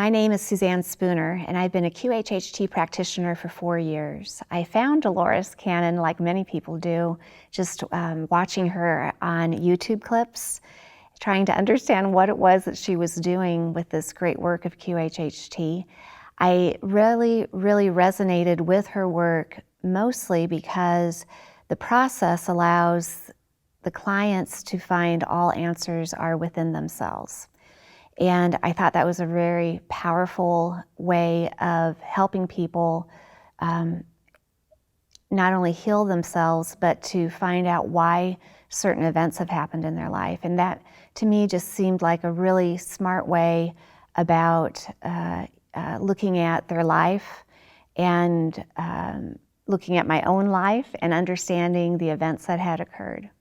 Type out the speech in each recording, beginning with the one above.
My name is Suzanne Spooner, and I've been a QHHT practitioner for 4 years. I found Dolores Cannon, like many people do, just watching her on YouTube clips, trying to understand what it was that she was doing with this great work of QHHT. I really resonated with her work, mostly because the process allows the clients to find all answers are within themselves. And I thought that was a very powerful way of helping people not only heal themselves, but to find out why certain events have happened in their life. And that, to me, just seemed like a really smart way about looking at their life and looking at my own life and understanding the events that had occurred.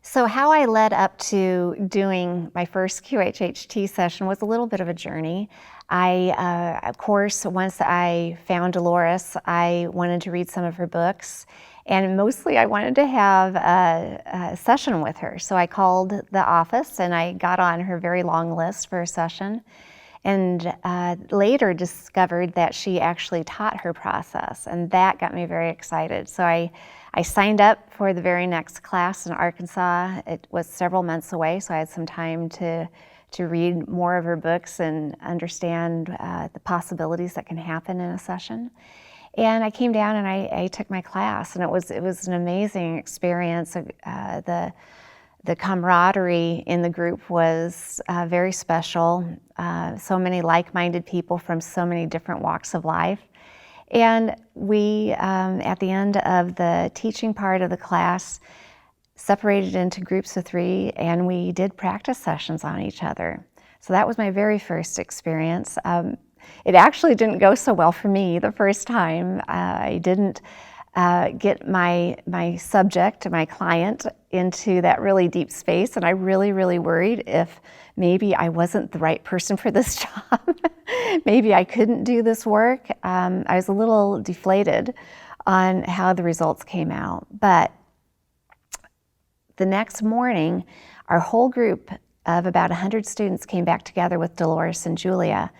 So how I led up to doing my first QHHT session was a little bit of a journey. Of course, once I found Dolores, I wanted to read some of her books, and mostly I wanted to have a session with her. So I called the office and I got on her very long list for a session, and later discovered that she actually taught her process, and that got me very excited. So I signed up for the very next class in Arkansas. It was several months away, so I had some time to read more of her books and understand the possibilities that can happen in a session. And I came down and I took my class, and it was an amazing experience. The camaraderie in the group was very special. So many like-minded people from so many different walks of life. And we, at the end of the teaching part of the class, separated into groups of 3, and we did practice sessions on each other. So that was my very first experience. It actually didn't go so well for me the first time. I didn't get my subject, my client, into that really deep space, and I really worried if maybe I wasn't the right person for this job. Maybe I couldn't do this work. I was a little deflated on how the results came out. But the next morning, our whole group of about 100 students came back together with Dolores and Julia,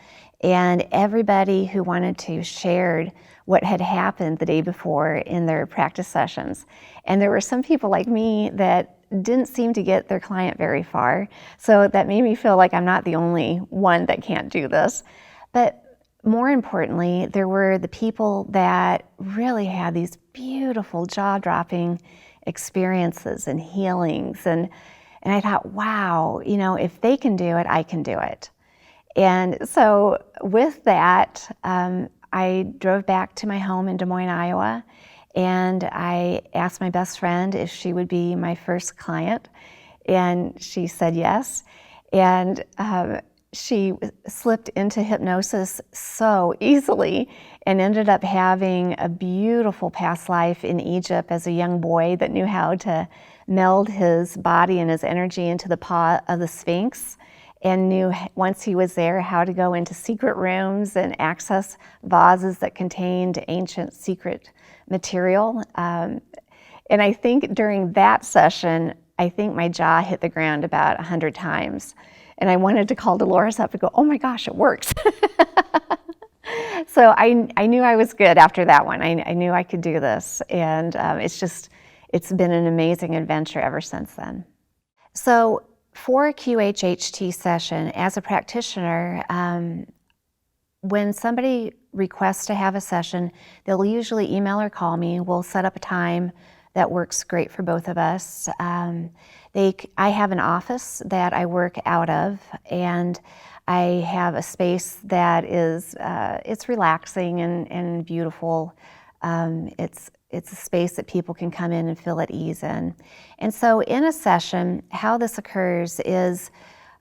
and everybody who wanted to shared what had happened the day before in their practice sessions. And there were some people like me that didn't seem to get their client very far, so that made me feel like I'm not the only one that can't do this. But more importantly, there were the people that really had these beautiful jaw-dropping experiences and healings, and I thought, wow, if they can do it, I can do it. And so with that, I drove back to my home in Des Moines, Iowa, and I asked my best friend if she would be my first client, and she said yes. And she slipped into hypnosis so easily and ended up having a beautiful past life in Egypt as a young boy that knew how to meld his body and his energy into the paw of the Sphinx, and knew once he was there how to go into secret rooms and access vases that contained ancient secret material. And I think during that session, I think my jaw hit the ground about 100 times. And I wanted to call Dolores up and go, oh my gosh, it works. So I knew I was good after that one. I knew I could do this. And it's been an amazing adventure ever since then. So for a QHHT session, as a practitioner, when somebody requests to have a session, they'll usually email or call me. We'll set up a time that works great for both of us. I have an office that I work out of, and I have a space that is it's relaxing and beautiful. It's a space that people can come in and feel at ease in. And so in a session, how this occurs is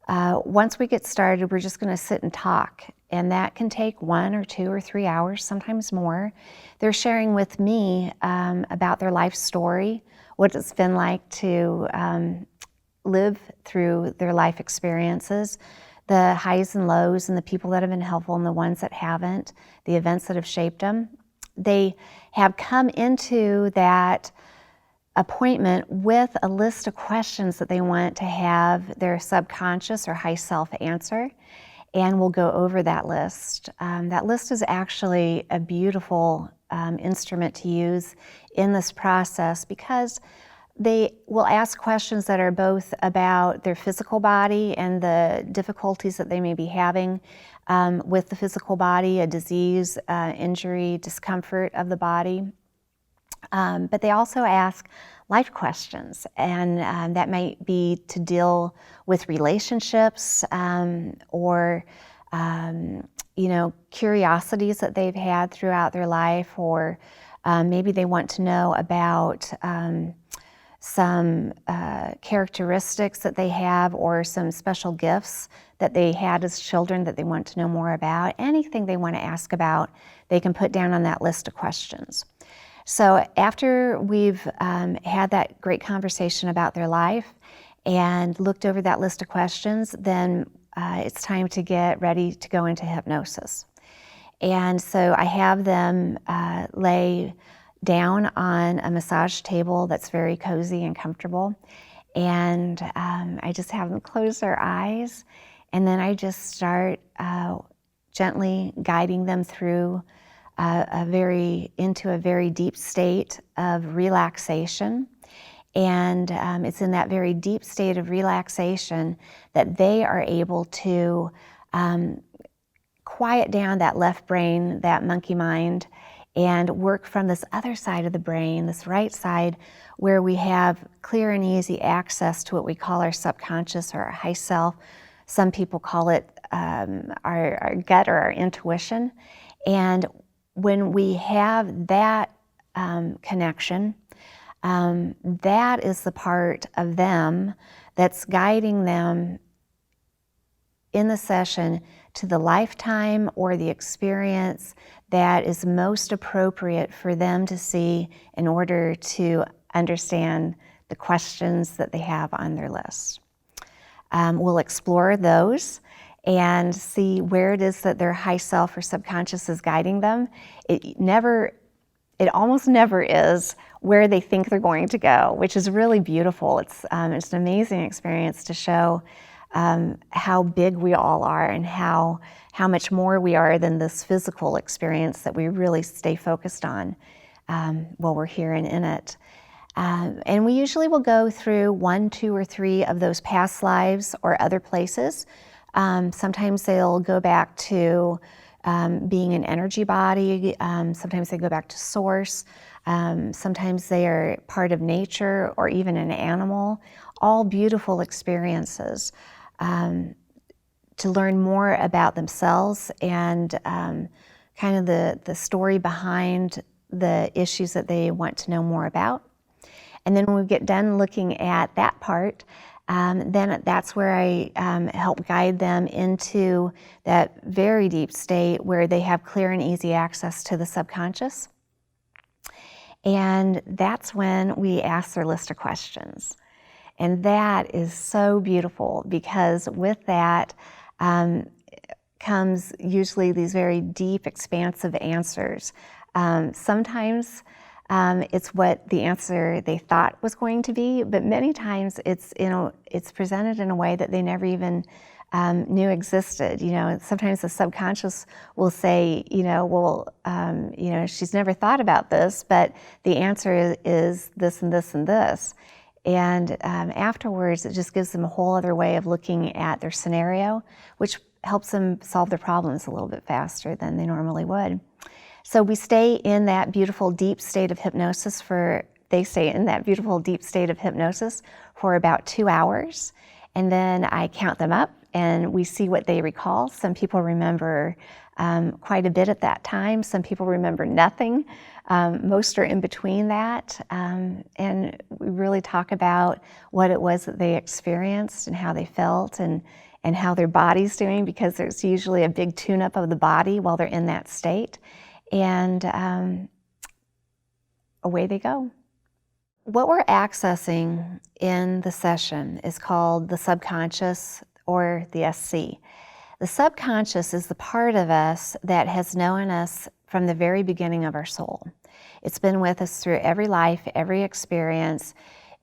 once we get started, we're just going to sit and talk. And that can take 1 or 2 or 3 hours, sometimes more. They're sharing with me about their life story, what it's been like to live through their life experiences, the highs and lows, and the people that have been helpful and the ones that haven't, the events that have shaped them. They have come into that appointment with a list of questions that they want to have their subconscious or high self answer. and we'll go over that list. That list is actually a beautiful instrument to use in this process because they will ask questions that are both about their physical body and the difficulties that they may be having with the physical body, a disease, injury, discomfort of the body. But they also ask life questions, and that might be to deal with relationships or curiosities that they've had throughout their life, or maybe they want to know about some characteristics that they have or some special gifts that they had as children that they want to know more about. Anything they want to ask about, they can put down on that list of questions. So after we've had that great conversation about their life and looked over that list of questions, then it's time to get ready to go into hypnosis. And so I have them lay down on a massage table that's very cozy and comfortable. And I just have them close their eyes, and then I just start gently guiding them through into a very deep state of relaxation. And it's in that very deep state of relaxation that they are able to quiet down that left brain, that monkey mind, and work from this other side of the brain, this right side, where we have clear and easy access to what we call our subconscious or our high self. Some people call it our gut or our intuition. And when we have that connection, that is the part of them that's guiding them in the session to the lifetime or the experience that is most appropriate for them to see in order to understand the questions that they have on their list. We'll explore those and see where it is that their high self or subconscious is guiding them. It almost never is where they think they're going to go, which is really beautiful. It's an amazing experience to show how big we all are and how much more we are than this physical experience that we really stay focused on while we're here and in it. And we usually will go through 1, 2, or 3 of those past lives or other places. Sometimes they'll go back to being an energy body. Sometimes they go back to source. Sometimes they are part of nature or even an animal. All beautiful experiences to learn more about themselves and kind of the story behind the issues that they want to know more about. And then when we get done looking at that part, then that's where I help guide them into that very deep state where they have clear and easy access to the subconscious. And that's when we ask their list of questions. And that is so beautiful because with that comes usually these very deep, expansive answers. Sometimes it's what the answer they thought was going to be, but many times it's presented in a way that they never even knew existed. Sometimes the subconscious will say, she's never thought about this, but the answer is this and this and this. And afterwards, it just gives them a whole other way of looking at their scenario, which helps them solve their problems a little bit faster than they normally would. So we stay in that beautiful deep state of hypnosis for about 2 hours. And then I count them up and we see what they recall. Some people remember quite a bit at that time. Some people remember nothing. Most are in between that. And we really talk about what it was that they experienced and how they felt and how their body's doing, because there's usually a big tune-up of the body while they're in that state. And away they go. What we're accessing in the session is called the subconscious or the SC. The subconscious is the part of us that has known us from the very beginning of our soul. It's been with us through every life, every experience.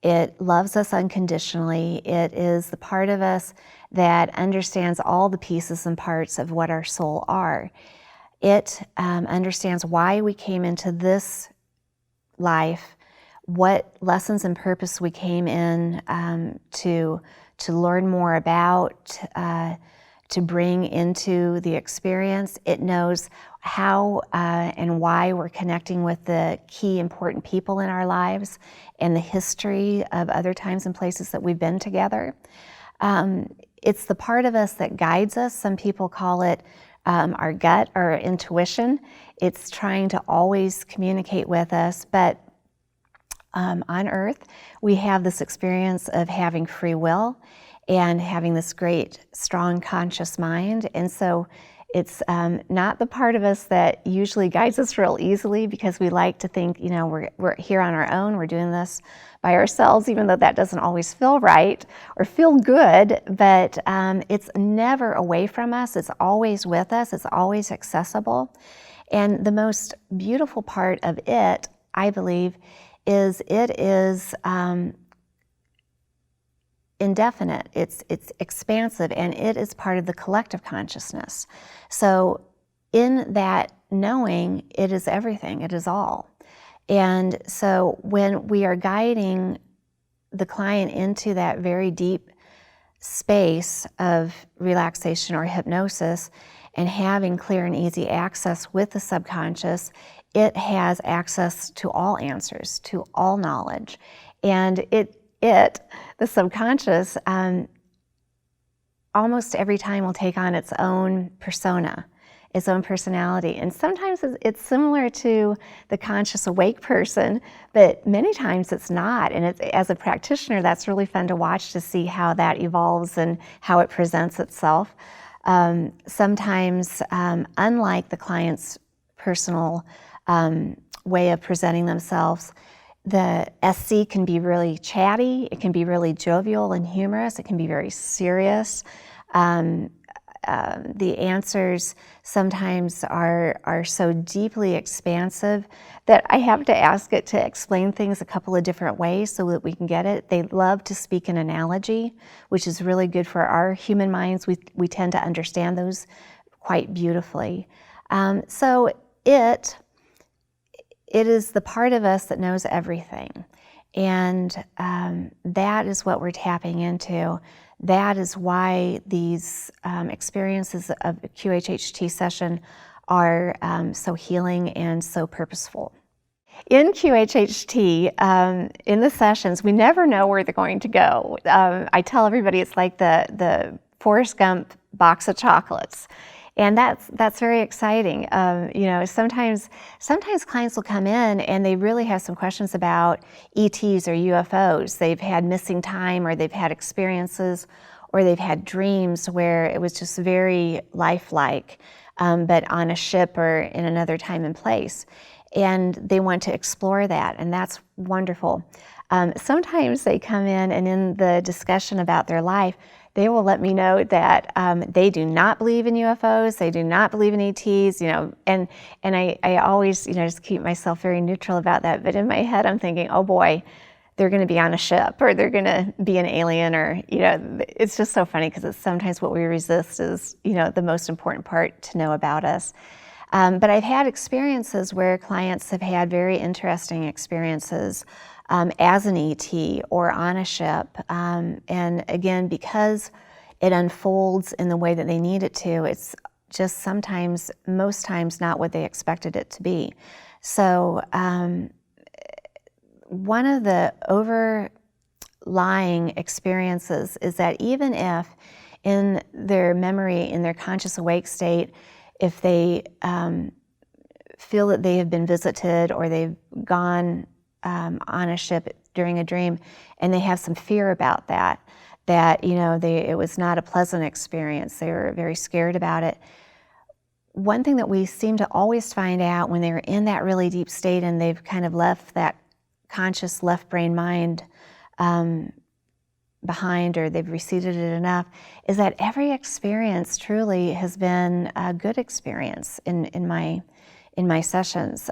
It loves us unconditionally. It is the part of us that understands all the pieces and parts of what our soul are. It understands why we came into this life, what lessons and purpose we came in to learn more about, to bring into the experience. It knows how and why we're connecting with the key important people in our lives and the history of other times and places that we've been together. It's the part of us that guides us. Some people call it our gut or intuition. It's trying to always communicate with us, but on Earth, we have this experience of having free will and having this great, strong, conscious mind. And so it's not the part of us that usually guides us real easily, because we like to think, you know, we're here on our own, we're doing this by ourselves, even though that doesn't always feel right or feel good, but it's never away from us. It's always with us. It's always accessible. And the most beautiful part of it, I believe, is it is indefinite, it's expansive, and it is part of the collective consciousness. So in that knowing, it is everything, it is all. And so when we are guiding the client into that very deep space of relaxation or hypnosis and having clear and easy access with the subconscious, it has access to all answers, to all knowledge. And the subconscious, almost every time will take on its own persona, its own personality. And sometimes it's similar to the conscious awake person, but many times it's not. And as a practitioner, that's really fun to watch, to see how that evolves and how it presents itself. Sometimes, unlike the client's personal way of presenting themselves, the SC can be really chatty, it can be really jovial and humorous, it can be very serious. The answers sometimes are so deeply expansive that I have to ask it to explain things a couple of different ways so that we can get it. They love to speak an analogy, which is really good for our human minds. We tend to understand those quite beautifully. So it is the part of us that knows everything. And that is what we're tapping into. That is why these experiences of a QHHT session are so healing and so purposeful. In QHHT, in the sessions, we never know where they're going to go. I tell everybody it's like the Forrest Gump box of chocolates. And that's very exciting. You know, sometimes clients will come in and they really have some questions about ETs or UFOs. They've had missing time, or they've had experiences, or they've had dreams where it was just very lifelike, but on a ship or in another time and place. And they want to explore that, and that's wonderful. Sometimes they come in, and in the discussion about their life, they will let me know that they do not believe in UFOs, they do not believe in ETs, you know, and I always, you know, just keep myself very neutral about that. But in my head, I'm thinking, oh boy, they're going to be on a ship, or they're going to be an alien, or, you know, it's just so funny, because it's sometimes what we resist is, you know, the most important part to know about us. But I've had experiences where clients have had very interesting experiences as an ET or on a ship. And again, because it unfolds in the way that they need it to, it's just sometimes, most times, not what they expected it to be. So one of the overlying experiences is that even if in their memory, in their conscious awake state, if they feel that they have been visited or they've gone on a ship during a dream, and they have some fear about that, you know, it was not a pleasant experience, they were very scared about it. One thing that we seem to always find out when they're in that really deep state and they've kind of left that conscious left brain mind behind, or they've receded it enough, is that every experience truly has been a good experience in my sessions.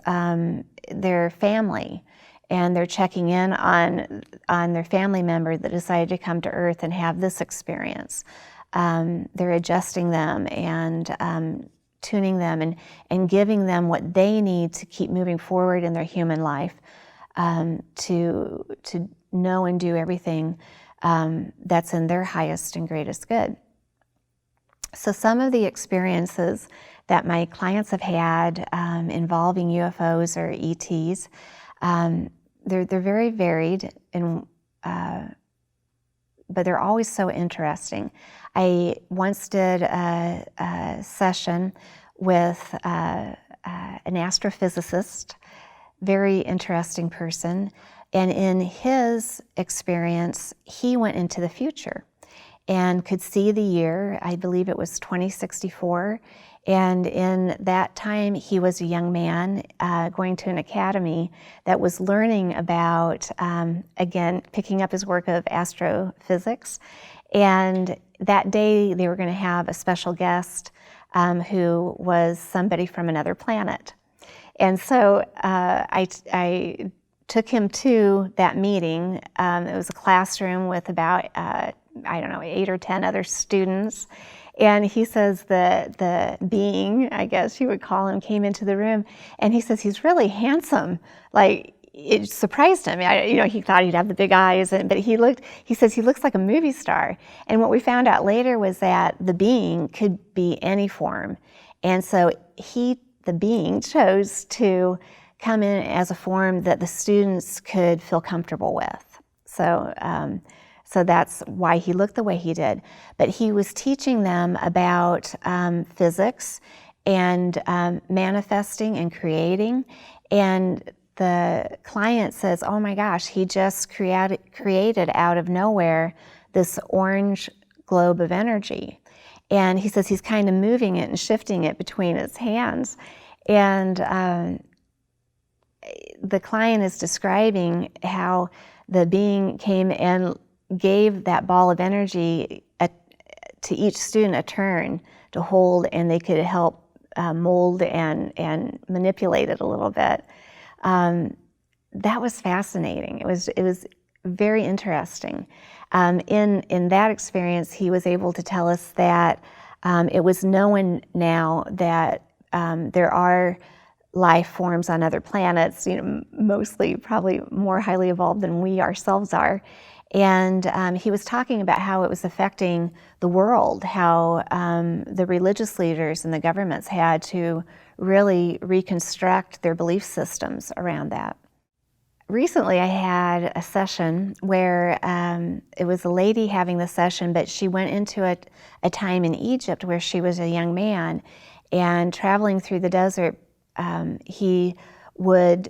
Their family and they're checking in on their family member that decided to come to Earth and have this experience. They're adjusting them and tuning them and giving them what they need to keep moving forward in their human life, to know and do everything that's in their highest and greatest good. So some of the experiences that my clients have had involving UFOs or ETs, they're very varied, but they're always so interesting. I once did a session with an astrophysicist, very interesting person, and in his experience, he went into the future and could see the year, I believe it was 2064, and in that time he was a young man going to an academy that was learning about, again, picking up his work of astrophysics, and that day they were going to have a special guest who was somebody from another planet. And so I took him to that meeting. It was a classroom with about, 8 or 10 other students. And he says the being, I guess you would call him, came into the room, and he says he's really handsome. Like, it surprised him. He thought he'd have the big eyes, but he says he looks like a movie star. And what we found out later was that the being could be any form. And so the being chose to come in as a form that the students could feel comfortable with. So that's why he looked the way he did. But he was teaching them about physics and manifesting and creating. And the client says, oh my gosh, he just created out of nowhere this orange globe of energy. And he says he's kind of moving it and shifting it between his hands. And the client is describing how the being came and gave that ball of energy to each student a turn to hold, and they could help mold and manipulate it a little bit. That was fascinating. It was very interesting. In that experience, he was able to tell us that it was known now that there are life forms on other planets, mostly probably more highly evolved than we ourselves are. And he was talking about how it was affecting the world, how the religious leaders and the governments had to really reconstruct their belief systems around that. Recently, I had a session where it was a lady having the session, but she went into a time in Egypt where she was a young man, and traveling through the desert, he would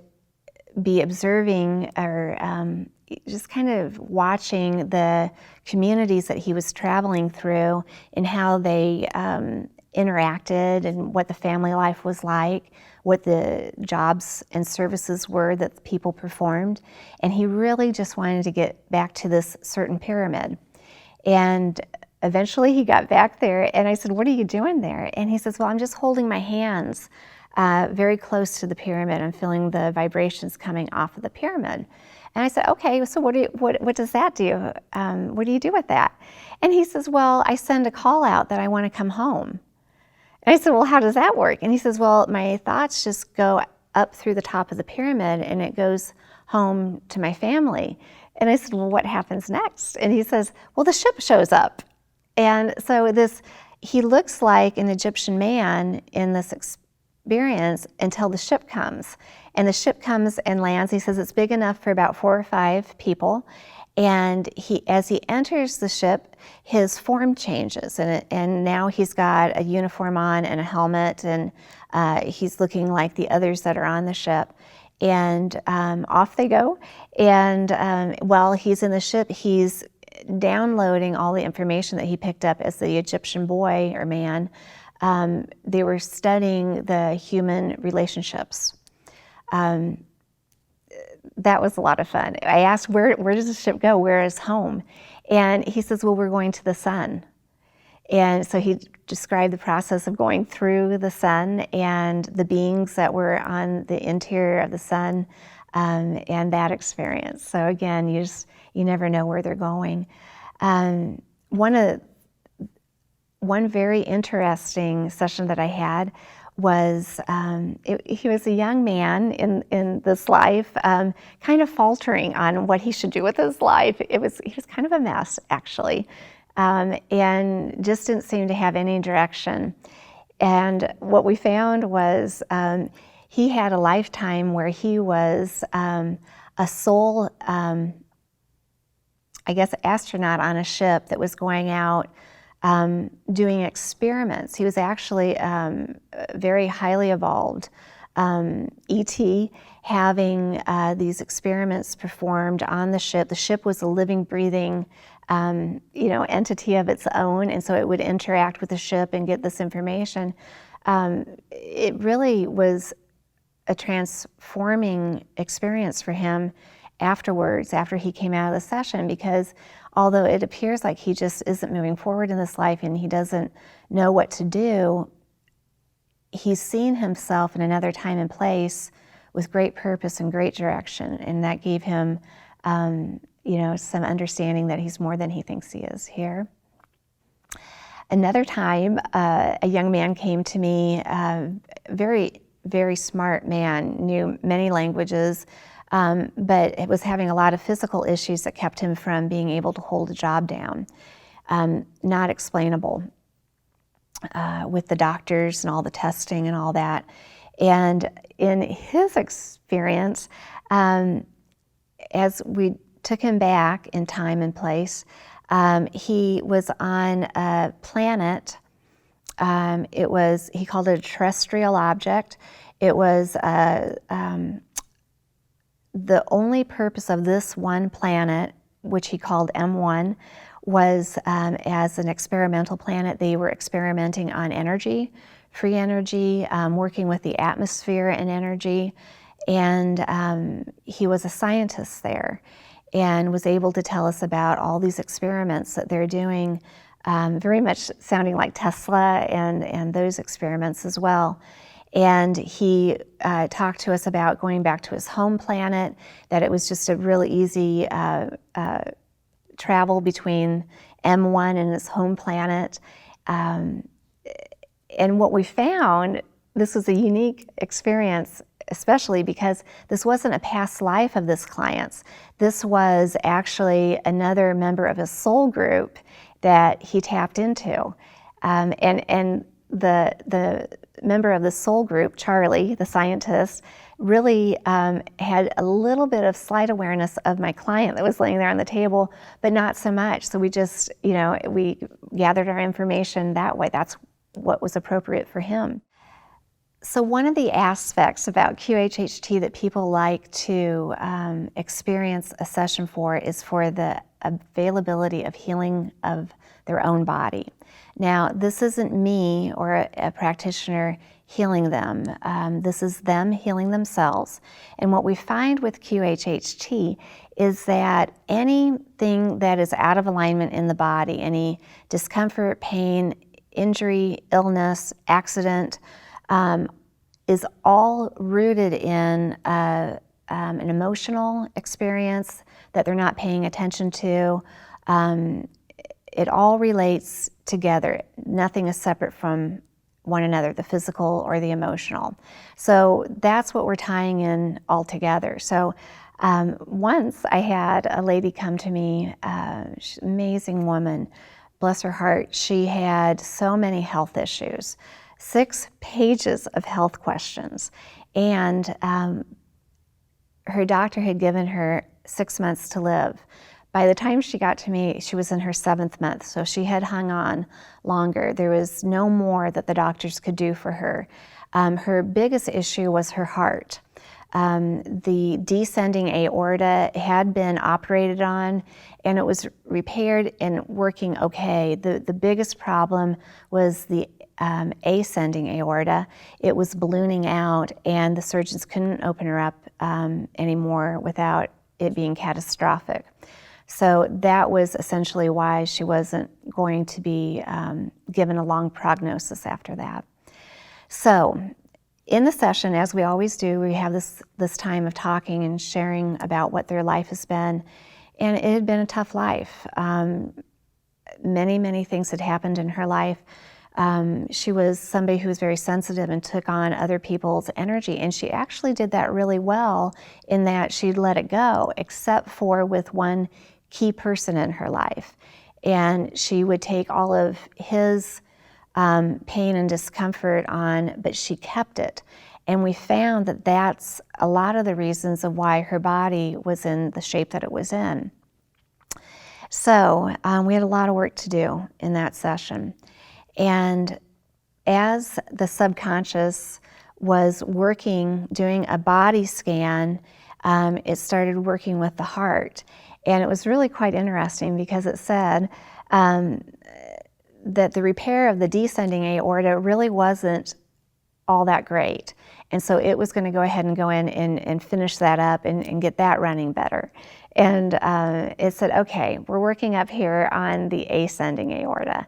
be observing or just kind of watching the communities that he was traveling through and how they interacted and what the family life was like, what the jobs and services were that people performed. And he really just wanted to get back to this certain pyramid. And eventually he got back there, and I said, what are you doing there? And he says, well, I'm just holding my hands very close to the pyramid and feeling the vibrations coming off of the pyramid. And I said, okay, so what does that do? What do you do with that? And he says, well, I send a call out that I want to come home. And I said, well, how does that work? And he says, well, my thoughts just go up through the top of the pyramid and it goes home to my family. And I said, well, what happens next? And he says, well, the ship shows up. And so he looks like an Egyptian man in this experience until the ship comes. And the ship comes and lands. He says it's big enough for about 4 or 5 people. And as he enters the ship, his form changes. And now he's got a uniform on and a helmet, and he's looking like the others that are on the ship. And off they go. And while he's in the ship, he's downloading all the information that he picked up as the Egyptian boy or man. They were studying the human relationships. That was a lot of fun. I asked, where does the ship go? Where is home? And he says, well, we're going to the sun. And so he described the process of going through the sun and the beings that were on the interior of the sun, and that experience. So again, you never know where they're going. One very interesting session that I had was, he was a young man in this life, kind of faltering on what he should do with his life. He was kind of a mess, actually, and just didn't seem to have any direction. And what we found was he had a lifetime where he was a sole, I guess, astronaut on a ship that was going out doing experiments. He was actually very highly evolved ET, having these experiments performed on the ship. The ship was a living, breathing entity of its own, and so it would interact with the ship and get this information. It really was a transforming experience for him afterwards, after he came out of the session, because although it appears like he just isn't moving forward in this life and he doesn't know what to do, he's seen himself in another time and place with great purpose and great direction, and that gave him some understanding that he's more than he thinks he is here. Another time, a young man came to me, very, very smart man, knew many languages, but it was having a lot of physical issues that kept him from being able to hold a job down. Not explainable with the doctors and all the testing and all that. And in his experience, as we took him back in time and place, he was on a planet. He called it a terrestrial object. It was the only purpose of this one planet, which he called M1, was as an experimental planet. They were experimenting on energy, free energy, working with the atmosphere and energy, and he was a scientist there and was able to tell us about all these experiments that they're doing, very much sounding like Tesla and those experiments as well. And he talked to us about going back to his home planet, that it was just a really easy travel between M1 and his home planet. And what we found, this was a unique experience, especially because this wasn't a past life of this client's. This was actually another member of his soul group that he tapped into. And the member of the soul group, Charlie, the scientist, really had a little bit of slight awareness of my client that was laying there on the table, but not so much. So we just, we gathered our information that way. That's what was appropriate for him. So one of the aspects about QHHT that people like to experience a session for is for the availability of healing of their own body. Now, this isn't me or a practitioner healing them. This is them healing themselves. And what we find with QHHT is that anything that is out of alignment in the body, any discomfort, pain, injury, illness, accident, is all rooted in an emotional experience that they're not paying attention to. It all relates together. Nothing is separate from one another, the physical or the emotional. So that's what we're tying in all together. So once I had a lady come to me, amazing woman, bless her heart. She had so many health issues, 6 pages of health questions, and her doctor had given her 6 months to live. By the time she got to me, she was in her 7th month, so she had hung on longer. There was no more that the doctors could do for her. Her biggest issue was her heart. The descending aorta had been operated on, and it was repaired and working okay. The biggest problem was the ascending aorta. It was ballooning out, and the surgeons couldn't open her up anymore without it being catastrophic. So that was essentially why she wasn't going to be given a long prognosis after that. So in the session, as we always do, we have this time of talking and sharing about what their life has been. And it had been a tough life. Many things had happened in her life. She was somebody who was very sensitive and took on other people's energy, and she actually did that really well in that she'd let it go, except for with one key person in her life. And she would take all of his pain and discomfort on, but she kept it. And we found that that's a lot of the reasons of why her body was in the shape that it was in. So we had a lot of work to do in that session. And as the subconscious was working, doing a body scan, it started working with the heart. And it was really quite interesting because it said that the repair of the descending aorta really wasn't all that great. And so it was going to go ahead and go in and finish that up and get that running better. And it said, okay, we're working up here on the ascending aorta.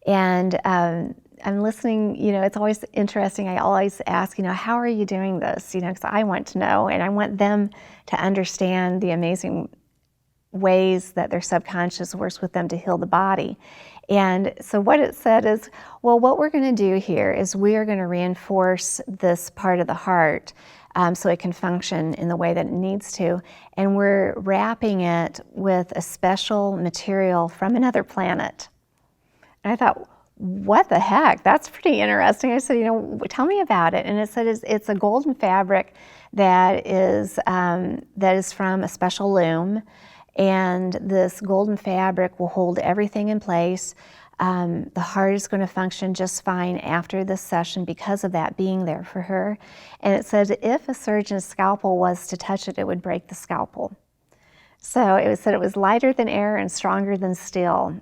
And I'm listening, it's always interesting. I always ask, how are you doing this? Because I want to know, and I want them to understand the amazing ways that their subconscious works with them to heal the body. And so what it said is, well, what we're going to do here is we are going to reinforce this part of the heart so it can function in the way that it needs to. And we're wrapping it with a special material from another planet. And I thought, what the heck? That's pretty interesting. I said, tell me about it. And it said it's a golden fabric that is from a special loom. And this golden fabric will hold everything in place. The heart is going to function just fine after this session because of that being there for her. And it says if a surgeon's scalpel was to touch it, it would break the scalpel. So it said it was lighter than air and stronger than steel,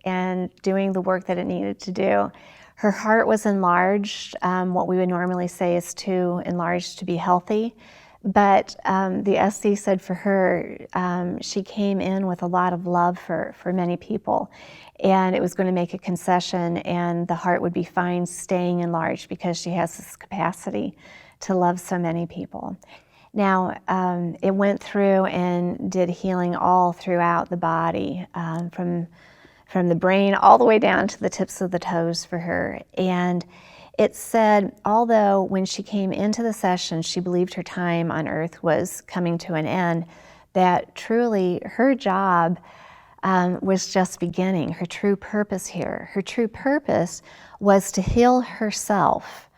and doing the work that it needed to do. Her heart was enlarged, what we would normally say is too enlarged to be healthy. But the SC said for her, she came in with a lot of love for many people. And it was going to make a concession, and the heart would be fine staying enlarged because she has this capacity to love so many people. Now, it went through and did healing all throughout the body, from the brain all the way down to the tips of the toes for her. And it said, although when she came into the session, she believed her time on earth was coming to an end, that truly her job was just beginning, her true purpose here. Her true purpose was to heal herself.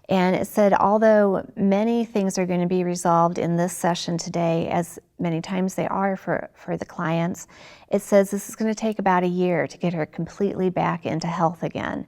And it said, although many things are going to be resolved in this session today, as many times they are for the clients, it says this is going to take about a year to get her completely back into health again.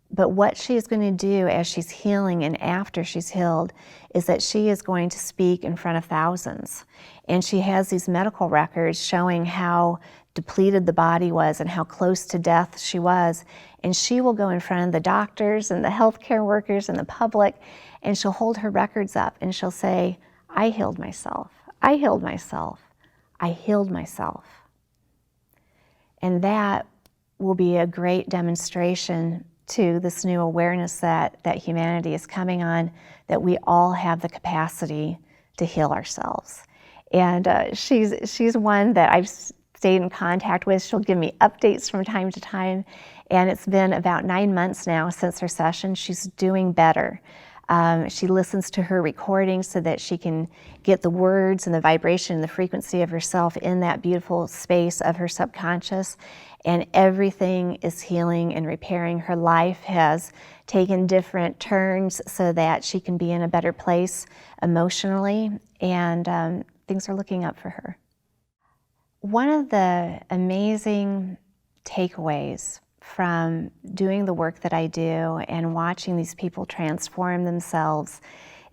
But what she is going to do as she's healing and after she's healed is that she is going to speak in front of thousands. And she has these medical records showing how depleted the body was and how close to death she was. And she will go in front of the doctors and the healthcare workers and the public, and she'll hold her records up and she'll say, I healed myself. I healed myself. I healed myself. And that will be a great demonstration to this new awareness that humanity is coming on, that we all have the capacity to heal ourselves. And she's one that I've stayed in contact with. She'll give me updates from time to time. And it's been about 9 months now since her session. She's doing better. She listens to her recordings so that she can get the words and the vibration and the frequency of herself in that beautiful space of her subconscious. And everything is healing and repairing. Her life has taken different turns so that she can be in a better place emotionally, and things are looking up for her. One of the amazing takeaways from doing the work that I do and watching these people transform themselves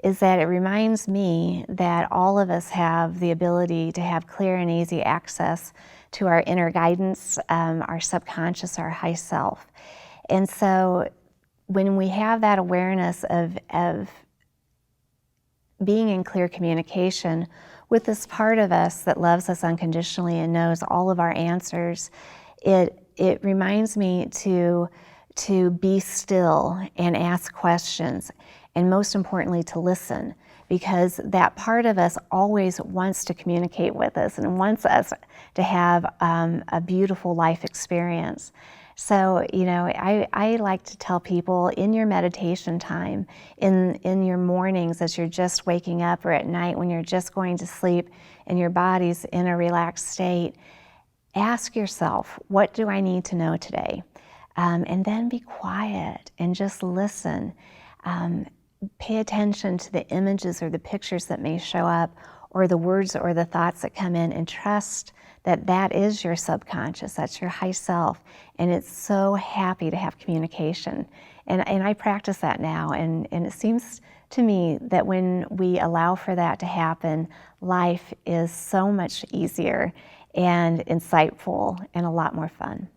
is that it reminds me that all of us have the ability to have clear and easy access to our inner guidance, our subconscious, our high self. And so when we have that awareness of being in clear communication with this part of us that loves us unconditionally and knows all of our answers, it reminds me to be still and ask questions and most importantly, to listen, because that part of us always wants to communicate with us and wants us to have a beautiful life experience. So, I like to tell people in your meditation time, in your mornings as you're just waking up, or at night when you're just going to sleep and your body's in a relaxed state, ask yourself, what do I need to know today? And then be quiet and just listen. Pay attention to the images or the pictures that may show up, or the words or the thoughts that come in, and trust that that is your subconscious, that's your high self, and it's so happy to have communication. And I practice that now, and it seems to me that when we allow for that to happen, life is so much easier and insightful and a lot more fun.